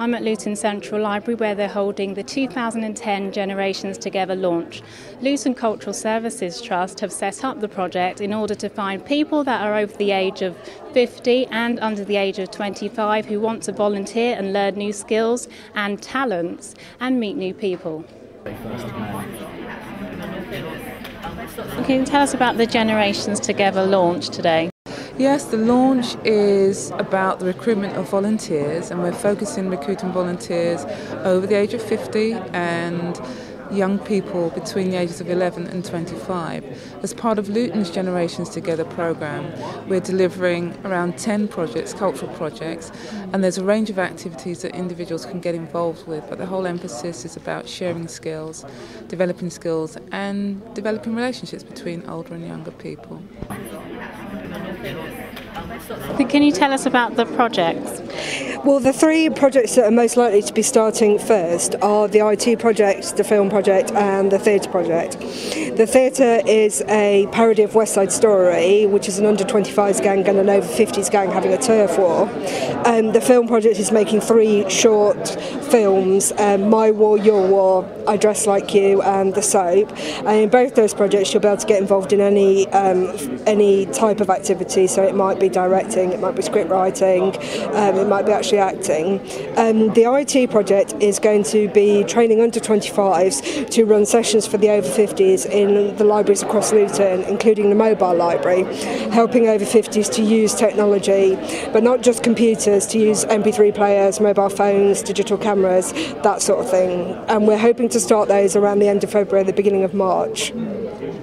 I'm at Luton Central Library where they're holding the 2010 Generations Together launch. Luton Cultural Services Trust have set up the project in order to find people that are over the age of 50 and under the age of 25 who want to volunteer and learn new skills and talents and meet new people. Can you tell us about the Generations Together launch today? Yes, the launch is about the recruitment of volunteers, and we're focusing on recruiting volunteers over the age of 50 and young people between the ages of 11 and 25. As part of Luton's Generations Together programme, we're delivering around 10 projects, cultural projects, and there's a range of activities that individuals can get involved with, but the whole emphasis is about sharing skills, and developing relationships between older and younger people. Can you tell us about the projects? Well, the three projects that are most likely to be starting first are the IT project, the film project and the theatre project. The theatre is a parody of West Side Story, which is an under-25s gang and an over-50s gang having a turf war. The film project is making 3 short films, My War, Your War, I Dress Like You and The Soap. And in both those projects you'll be able to get involved in any type of activity, so it might be directing, it might be script writing, it might be actually acting. The IT project is going to be training under 25s to run sessions for the over 50s in the libraries across Luton, including the mobile library, helping over 50s to use technology, but not just computers, to use MP3 players, mobile phones, digital cameras, that sort of thing. And we're hoping to start those around the end of February, the beginning of March.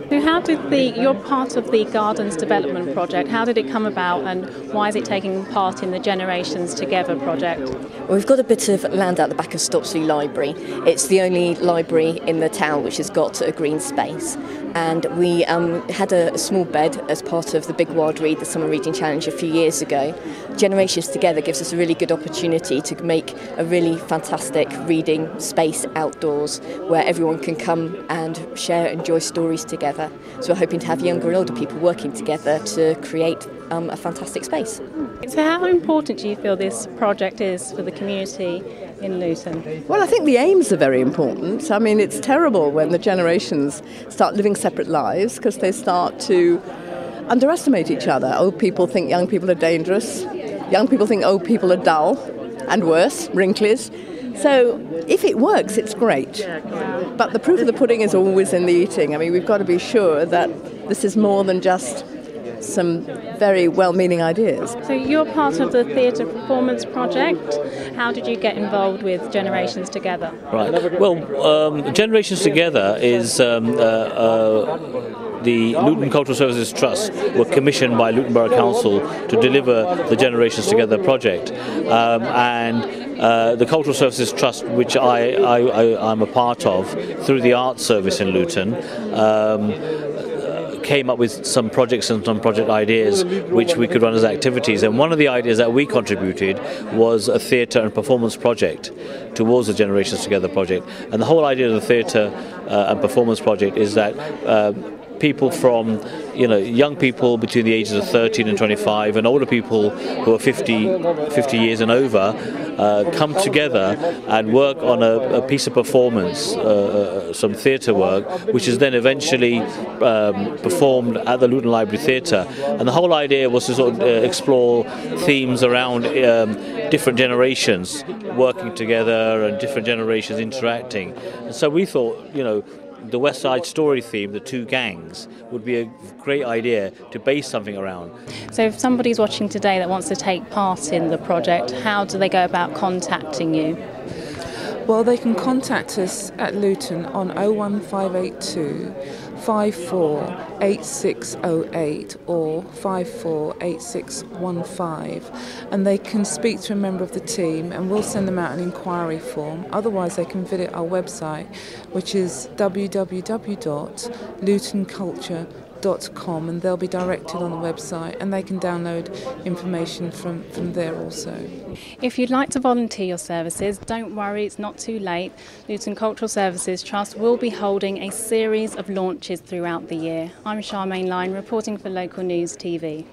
So how did you're part of the Gardens Development Project, how did it come about and why is it taking part in the Generations Together project? Well, we've got a bit of land out the back of Stopsley Library. It's the only library in the town which has got a green space, and we had a small bed as part of the Big Wild Read, the Summer Reading Challenge a few years ago. Generations Together gives us a really good opportunity to make a really fantastic reading space outdoors where everyone can come and share and enjoy stories together. So we're hoping to have younger and older people working together to create a fantastic space. So how important do you feel this project is for the community in Luton? Well, I think the aims are very important. I mean, it's terrible when the generations start living separate lives because they start to underestimate each other. Old people think young people are dangerous. Young people think old people are dull and worse, wrinklies. So if it works, it's great. But the proof of the pudding is always in the eating. I mean, we've got to be sure that this is more than just some very well-meaning ideas. So you're part of the Theatre Performance Project. How did you get involved with Generations Together? Right. Well, Generations Together is the Luton Cultural Services Trust were commissioned by Luton Borough Council to deliver the Generations Together project, and the Cultural Services Trust, which I'm a part of through the Arts Service in Luton, came up with some projects and some project ideas which we could run as activities, and one of the ideas that we contributed was a theatre and performance project towards the Generations Together project. And the whole idea of the theatre and performance project is that people from, young people between the ages of 13 and 25 and older people who are 50 years and over come together and work on a piece of performance, some theatre work, which is then eventually performed at the Luton Library Theatre. And the whole idea was to sort of explore themes around different generations working together and different generations interacting. And so we thought, the West Side Story theme, the 2 gangs, would be a great idea to base something around. So if somebody's watching today that wants to take part in the project, how do they go about contacting you? Well, they can contact us at Luton on 01582 548608 or 548615, and they can speak to a member of the team and we'll send them out an inquiry form. Otherwise they can visit our website, which is www.lutonculture.com, and they'll be directed on the website and they can download information from there also. If you'd like to volunteer your services, don't worry, it's not too late. Luton Cultural Services Trust will be holding a series of launches throughout the year. I'm Charmaine Lyne, reporting for Local News TV.